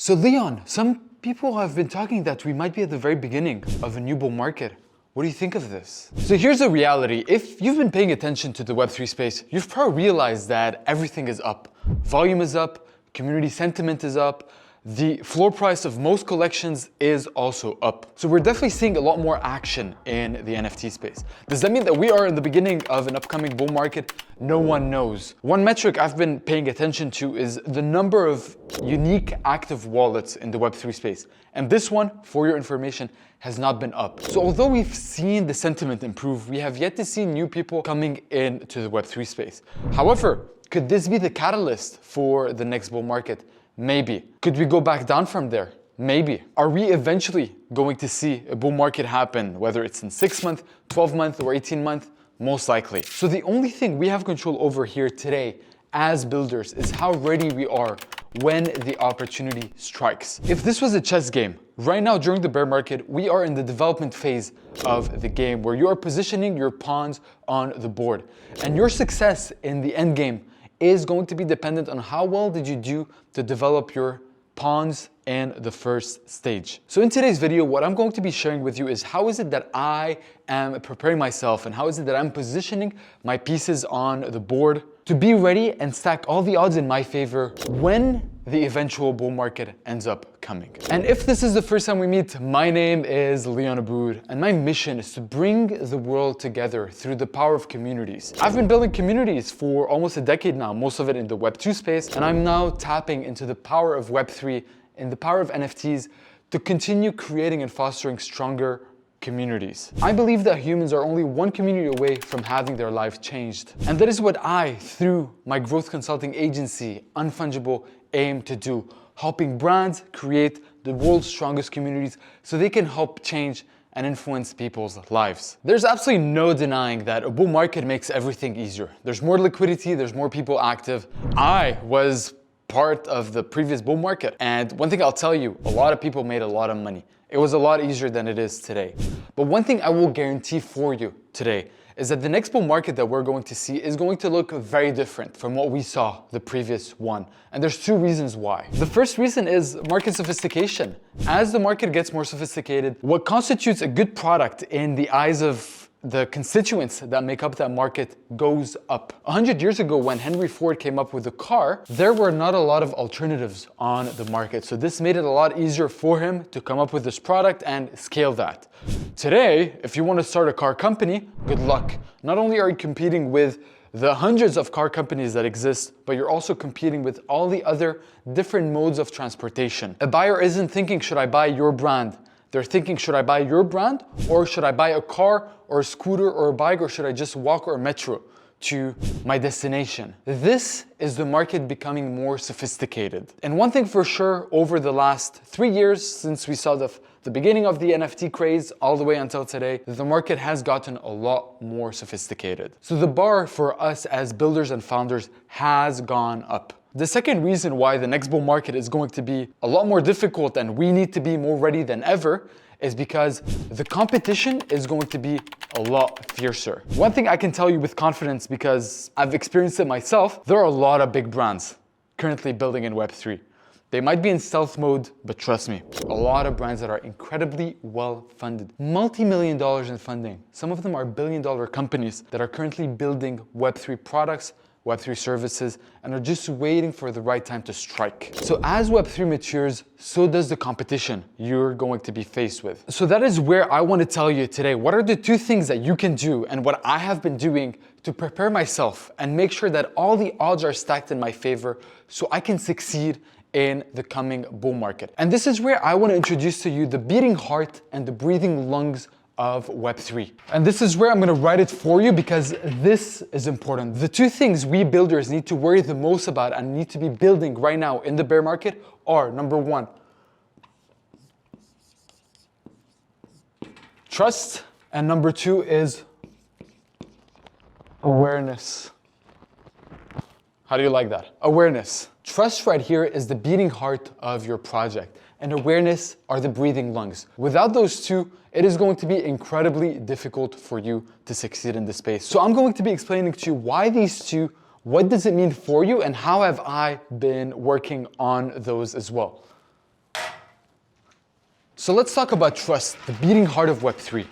So Leon, some people have been talking that we might be at the very beginning of a new bull market. What do you think of this? So here's the reality. If you've been paying attention to the Web3 space, you've probably realized that everything is up. Volume is up, community sentiment is up, the floor price of most collections is also up. So we're definitely seeing a lot more action in the NFT space. Does that mean that we are in the beginning of an upcoming bull market? No one knows. One metric I've been paying attention to is the number of unique active wallets in the Web3 space. And this one, for your information, has not been up. So although we've seen the sentiment improve, we have yet to see new people coming into the Web3 space. However, could this be the catalyst for the next bull market? Maybe. Could we go back down from there? Maybe. Are we eventually going to see a bull market happen, whether it's in 6 months, 12 months, or 18 months? Most likely. So the only thing we have control over here today as builders is how ready we are when the opportunity strikes. If this was a chess game, right now during the bear market, we are in the development phase of the game where you are positioning your pawns on the board. And your success in the end game is going to be dependent on how well did you do to develop your pawns in the first stage. So in today's video, what I'm going to be sharing with you is how is it that I am preparing myself and how is it that I'm positioning my pieces on the board to be ready and stack all the odds in my favor when the eventual bull market ends up coming. And if this is the first time we meet, my name is Leon Aboud, and my mission is to bring the world together through the power of communities. I've been building communities for almost a decade now, most of it in the Web2 space, and I'm now tapping into the power of Web3 and the power of NFTs to continue creating and fostering stronger communities. I believe that humans are only one community away from having their life changed. And that is what I, through my growth consulting agency, Unfungible, aim to do, helping brands create the world's strongest communities so they can help change and influence people's lives. There's absolutely no denying that a bull market makes everything easier. There's more liquidity, there's more people active. I was part of the previous bull market, and one thing I'll tell you, a lot of people made a lot of money. It was a lot easier than it is today. But one thing I will guarantee for you today is that the next bull market that we're going to see is going to look very different from what we saw the previous one. And there's two reasons why. The first reason is market sophistication. As the market gets more sophisticated, what constitutes a good product in the eyes of the constituents that make up that market goes up. 100 years ago, when Henry Ford came up with the car, there were not a lot of alternatives on the market. So this made it a lot easier for him to come up with this product and scale that. Today, if you want to start a car company, good luck. Not only are you competing with the hundreds of car companies that exist, but you're also competing with all the other different modes of transportation. A buyer isn't thinking, should I buy your brand? They're thinking, should I buy your brand, or should I buy a car or a scooter or a bike, or should I just walk or metro to my destination? This is the market becoming more sophisticated. And one thing for sure, over the last 3 years, since we saw the beginning of the NFT craze all the way until today, the market has gotten a lot more sophisticated. So the bar for us as builders and founders has gone up. The second reason why the next bull market is going to be a lot more difficult and we need to be more ready than ever is because the competition is going to be a lot fiercer. One thing I can tell you with confidence, because I've experienced it myself, there are a lot of big brands currently building in Web3. They might be in stealth mode, but trust me, a lot of brands that are incredibly well funded. Multi-million dollars in funding. Some of them are billion-dollar companies that are currently building Web3 products, Web3 services, and are just waiting for the right time to strike. So as Web3 matures, so does the competition you're going to be faced with. So that is where I want to tell you today, what are the two things that you can do and what I have been doing to prepare myself and make sure that all the odds are stacked in my favor so I can succeed in the coming bull market. And this is where I want to introduce to you the beating heart and the breathing lungs of Web3. And this is where I'm going to write it for you because this is important. The two things we builders need to worry the most about and need to be building right now in the bear market are, number one, trust, and number two is awareness. How do you like that? Awareness. Trust right here is the beating heart of your project, and awareness are the breathing lungs. Without those two, it is going to be incredibly difficult for you to succeed in this space. So I'm going to be explaining to you why these two, what does it mean for you, and how have I been working on those as well. So let's talk about trust, the beating heart of Web3.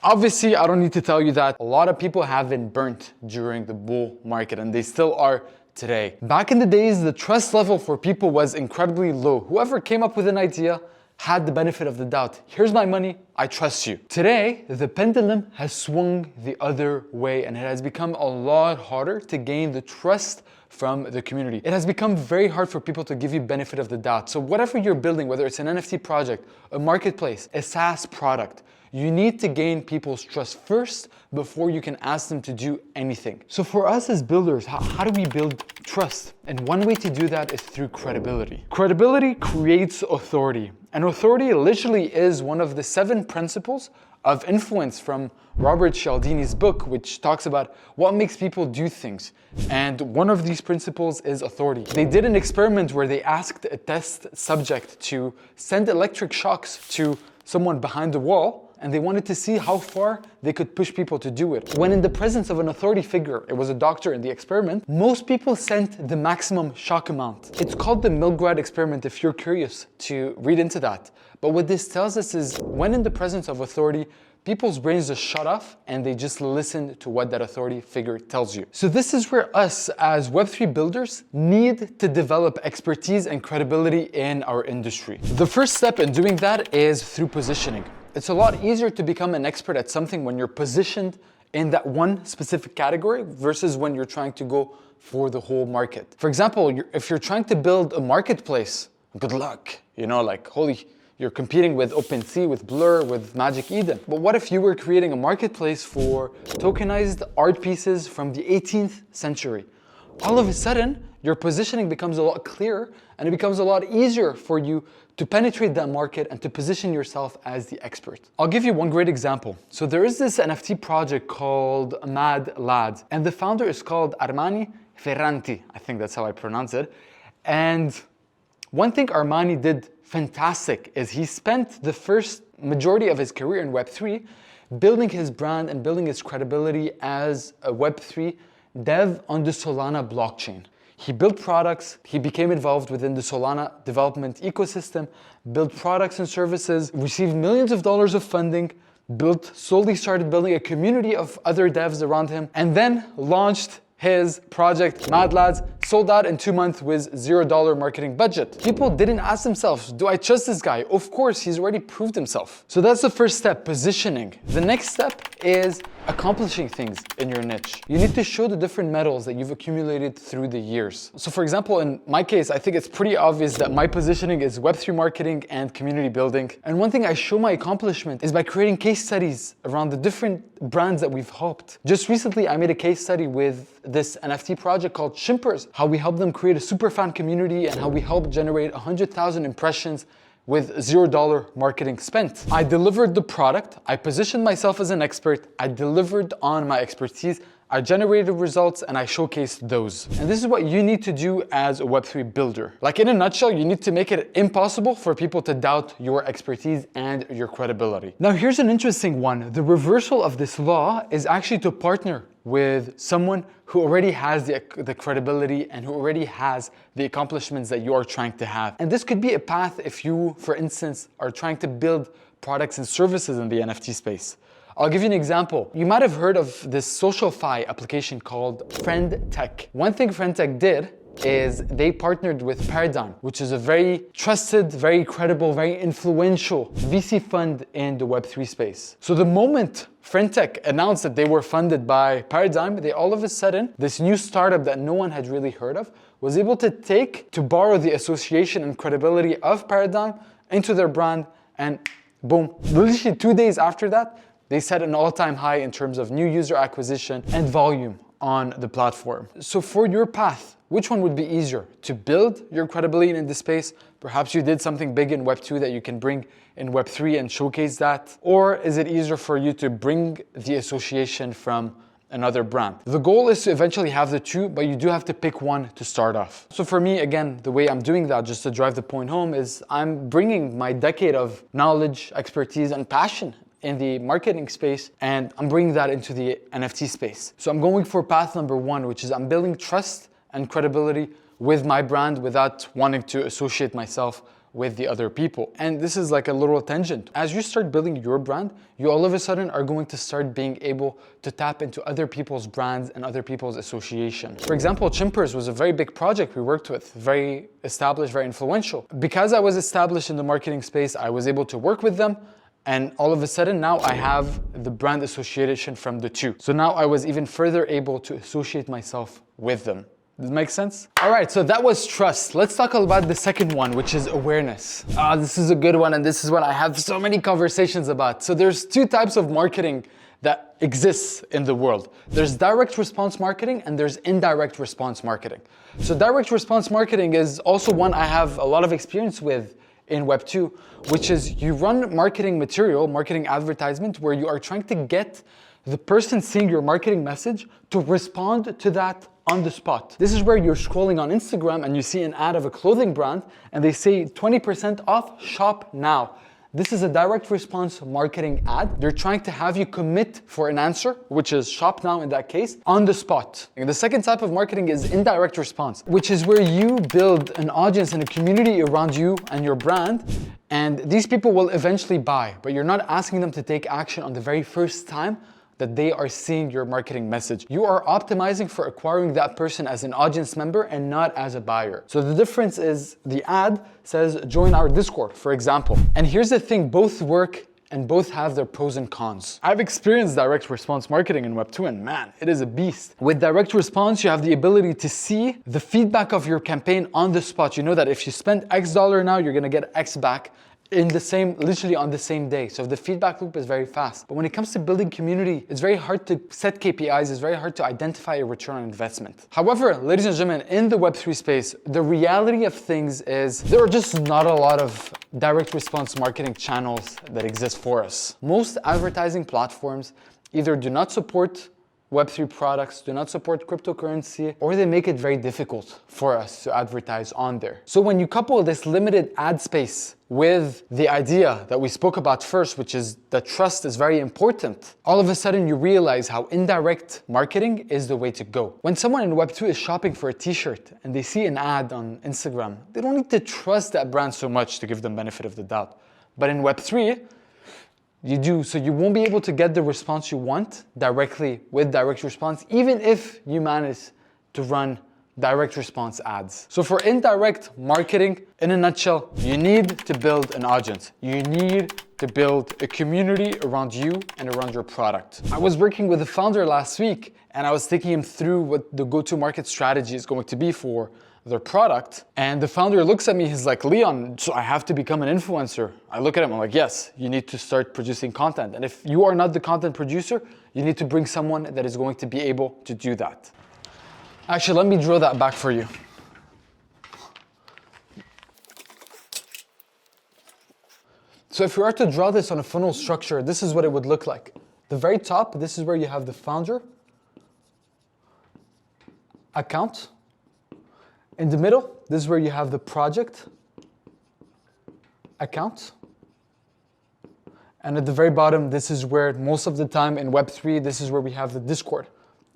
Obviously, I don't need to tell you that a lot of people have been burnt during the bull market, and they still are today. Back in the days, the trust level for people was incredibly low. Whoever came up with an idea had the benefit of the doubt. Here's my money, I trust you. Today, the pendulum has swung the other way, and it has become a lot harder to gain the trust from the community. It has become very hard for people to give you benefit of the doubt. So whatever you're building, whether it's an NFT project, a marketplace, a SaaS product, you need to gain people's trust first before you can ask them to do anything. So for us as builders, how do we build trust? And one way to do that is through credibility. Credibility creates authority. And authority literally is one of the 7 principles of influence from Robert Cialdini's book, which talks about what makes people do things. And one of these principles is authority. They did an experiment where they asked a test subject to send electric shocks to someone behind the wall, and they wanted to see how far they could push people to do it. When in the presence of an authority figure, it was a doctor in the experiment, most people sent the maximum shock amount. It's called the Milgrad experiment if you're curious to read into that. But what this tells us is when in the presence of authority, people's brains just shut off and they just listen to what that authority figure tells you. So this is where us as Web3 builders need to develop expertise and credibility in our industry. The first step in doing that is through positioning. It's a lot easier to become an expert at something when you're positioned in that one specific category versus when you're trying to go for the whole market. For example, if you're trying to build a marketplace, good luck. You're competing with OpenSea, with Blur, with Magic Eden. But what if you were creating a marketplace for tokenized art pieces from the 18th century? All of a sudden, your positioning becomes a lot clearer and it becomes a lot easier for you to penetrate that market and to position yourself as the expert. I'll give you one great example. So there is this NFT project called Mad Lads, and the founder is called Armani Ferranti. I think that's how I pronounce it. And one thing Armani did fantastic is he spent the first majority of his career in Web3 building his brand and building his credibility as a Web3 dev on the Solana blockchain. He built products, he became involved within the Solana development ecosystem, built products and services, received millions of dollars of funding, slowly started building a community of other devs around him, and then launched his project, Mad Lads, sold out in 2 months with $0 marketing budget. People didn't ask themselves, do I trust this guy? Of course, he's already proved himself. So that's the first step, positioning. The next step is accomplishing things in your niche. You need to show the different medals that you've accumulated through the years. So for example, in my case, I think it's pretty obvious that my positioning is Web3 marketing and community building. And one thing I show my accomplishment is by creating case studies around the different brands that we've helped. Just recently, I made a case study with this NFT project called Shimpers, how we helped them create a super fan community and how we helped generate 100,000 impressions with $0 marketing spent. I delivered the product, I positioned myself as an expert, I delivered on my expertise, I generated results and I showcased those. And this is what you need to do as a Web3 builder. Like in a nutshell, you need to make it impossible for people to doubt your expertise and your credibility. Now here's an interesting one. The reversal of this law is actually to partner with someone who already has the credibility and who already has the accomplishments that you are trying to have. And this could be a path if you, for instance, are trying to build products and services in the NFT space. I'll give you an example. You might have heard of this social fi application called Friend Tech. One thing Friend Tech did is they partnered with Paradigm, which is a very trusted, very credible, very influential VC fund in the Web3 space. So the moment FriendTech announced that they were funded by Paradigm, they all of a sudden, this new startup that no one had really heard of, was able to borrow the association and credibility of Paradigm into their brand, and boom, literally 2 days after that, they set an all-time high in terms of new user acquisition and volume on the platform. So for your path, which one would be easier? To build your credibility in the space? Perhaps you did something big in Web 2 that you can bring in Web 3 and showcase that? Or is it easier for you to bring the association from another brand? The goal is to eventually have the two, but you do have to pick one to start off. So for me, again, the way I'm doing that, just to drive the point home, is I'm bringing my decade of knowledge, expertise, and passion in the marketing space, and I'm bringing that into the NFT space. So I'm going for path number one, which is I'm building trust and credibility with my brand without wanting to associate myself with the other people. And this is like a little tangent. As you start building your brand, you all of a sudden are going to start being able to tap into other people's brands and other people's association. For example, Chimpers was a very big project we worked with, very established, very influential. Because I was established in the marketing space, I was able to work with them. And all of a sudden now I have the brand association from the two. So now I was even further able to associate myself with them. Does it make sense? All right, so that was trust. Let's talk about the second one, which is awareness. This is a good one, and this is what I have so many conversations about. So there's two types of marketing that exists in the world. There's direct response marketing and there's indirect response marketing. So direct response marketing is also one I have a lot of experience with in Web2, which is you run marketing material, marketing advertisement, where you are trying to get the person seeing your marketing message to respond to that on the spot. This is where you're scrolling on Instagram and you see an ad of a clothing brand and they say 20% off, shop now. This is a direct response marketing ad. They're trying to have you commit for an answer, which is shop now in that case, on the spot. And the second type of marketing is indirect response, which is where you build an audience and a community around you and your brand, and these people will eventually buy, but you're not asking them to take action on the very first time that they are seeing your marketing message. You are optimizing for acquiring that person as an audience member and not as a buyer. So the difference is the ad says, join our Discord, for example. And here's the thing, both work and both have their pros and cons. I've experienced direct response marketing in Web2 and man, it is a beast. With direct response, you have the ability to see the feedback of your campaign on the spot. You know that if you spend X dollar now, you're gonna get X back literally on the same day. So the feedback loop is very fast. But when it comes to building community, it's very hard to set KPIs, it's very hard to identify a return on investment. However, ladies and gentlemen, in the Web3 space, the reality of things is there are just not a lot of direct response marketing channels that exist for us. Most advertising platforms either do not support Web3 products, do not support cryptocurrency, or they make it very difficult for us to advertise on there. So when you couple this limited ad space with the idea that we spoke about first, which is that trust is very important, all of a sudden you realize how indirect marketing is the way to go. When someone in Web2 is shopping for a t-shirt and they see an ad on Instagram, they don't need to trust that brand so much to give them benefit of the doubt. But in Web3, you do, so you won't be able to get the response you want directly with direct response, even if you manage to run direct response ads. So for indirect marketing, in a nutshell, you need to build an audience. You need to build a community around you and around your product. I was working with a founder last week and I was taking him through what the go-to-market strategy is going to be for their product. And the founder looks at me, he's like, Leon, so I have to become an influencer. I look at him, I'm like, yes, you need to start producing content. And if you are not the content producer, you need to bring someone that is going to be able to do that. Actually, let me draw that back for you. So if you were to draw this on a funnel structure, this is what it would look like. The very top, this is where you have the founder, account. In the middle, this is where you have the project, account. And at the very bottom, this is where most of the time in Web3, this is where we have the Discord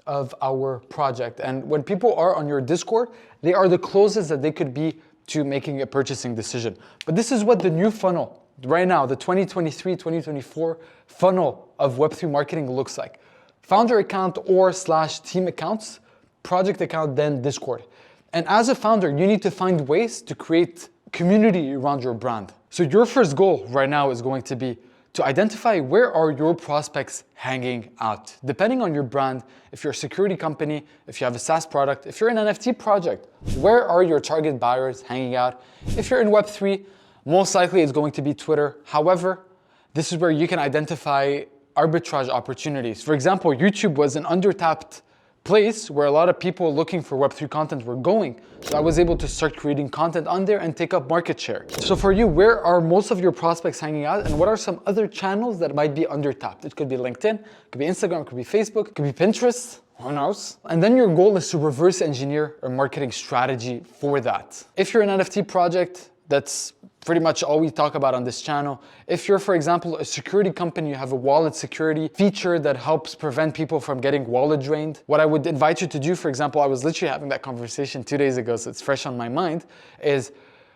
of our project. And when people are on your Discord, they are the closest that they could be to making a purchasing decision. But this is what the new funnel, right now, the 2023-2024 funnel of Web3 marketing looks like. Founder account or / team accounts, project account, then Discord. And as a founder, you need to find ways to create community around your brand. So your first goal right now is going to be to identify where are your prospects hanging out. Depending on your brand, if you're a security company, if you have a SaaS product, if you're an NFT project, where are your target buyers hanging out? If you're in Web3, most likely it's going to be Twitter. However, this is where you can identify arbitrage opportunities. For example, YouTube was an undertapped place where a lot of people looking for Web3 content were going. So I was able to start creating content on there and take up market share. So for you, where are most of your prospects hanging out and what are some other channels that might be undertapped? It could be LinkedIn, it could be Instagram, it could be Facebook, it could be Pinterest, who knows? And then your goal is to reverse engineer a marketing strategy for that. If you're an NFT project, that's pretty much all we talk about on this channel. If you're, for example, a security company, you have a wallet security feature that helps prevent people from getting wallet drained. What I would invite you to do, for example, I was literally having that conversation 2 days ago, so it's fresh on my mind, is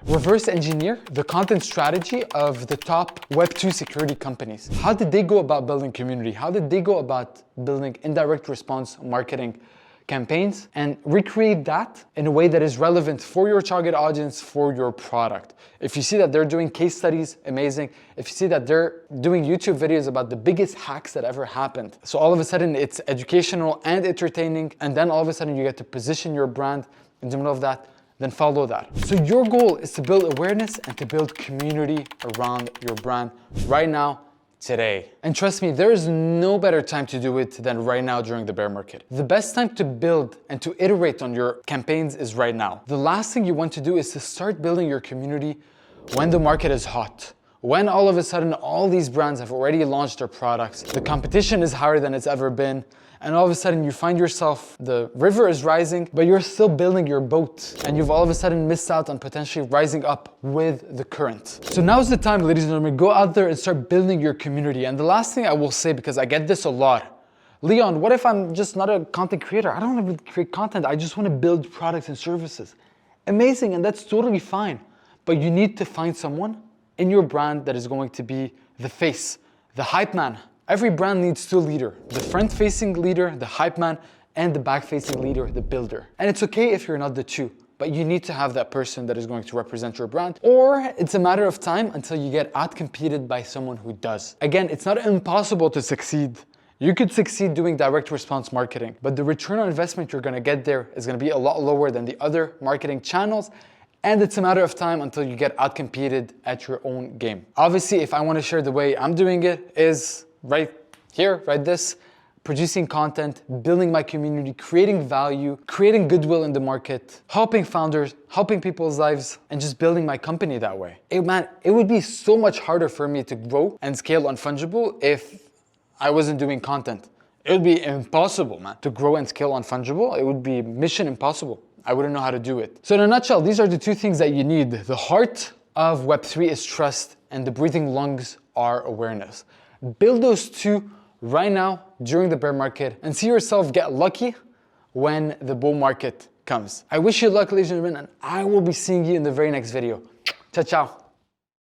Reverse engineer the content strategy of the top Web2 security companies. How did they go about building community? How did they go about building indirect response marketing campaigns, and recreate that in a way that is relevant for your target audience, for your product. If you see that they're doing case studies, amazing. If you see that they're doing YouTube videos about the biggest hacks that ever happened, so all of a sudden it's educational and entertaining, and then all of a sudden you get to position your brand in the middle of that, then follow that. So your goal is to build awareness and to build community around your brand right now, today. And trust me, there is no better time to do it than right now during the bear market. The best time to build and to iterate on your campaigns is right now. The last thing you want to do is to start building your community when the market is hot. When all of a sudden all these brands have already launched their products, the competition is higher than it's ever been, and all of a sudden you find yourself, the river is rising, but you're still building your boat, and you've all of a sudden missed out on potentially rising up with the current. So now's the time, ladies and gentlemen, go out there and start building your community. And the last thing I will say, because I get this a lot, Leon, what if I'm just not a content creator? I don't want to create content, I just want to build products and services. Amazing, and that's totally fine. But you need to find someone in your brand that is going to be the face, the hype man. Every brand needs two leaders, the front-facing leader, the hype man, and the back-facing leader, the builder. And it's okay if you're not the two, but you need to have that person that is going to represent your brand, or it's a matter of time until you get out-competed by someone who does. Again, it's not impossible to succeed. You could succeed doing direct response marketing, but the return on investment you're gonna get there is gonna be a lot lower than the other marketing channels, and it's a matter of time until you get out-competed at your own game. Obviously, if I wanna share the way I'm doing it is right here, right this, producing content, building my community, creating value, creating goodwill in the market, helping founders, helping people's lives, and just building my company that way. Man, it would be so much harder for me to grow and scale on Fungible if I wasn't doing content. It would be impossible, man, to grow and scale on Fungible. It would be mission impossible. I wouldn't know how to do it. So in a nutshell, these are the two things that you need. The heart of Web3 is trust, and the breathing lungs are awareness. Build those two right now during the bear market and see yourself get lucky when the bull market comes. I wish you luck, ladies and gentlemen, and I will be seeing you in the very next video. Ciao, ciao.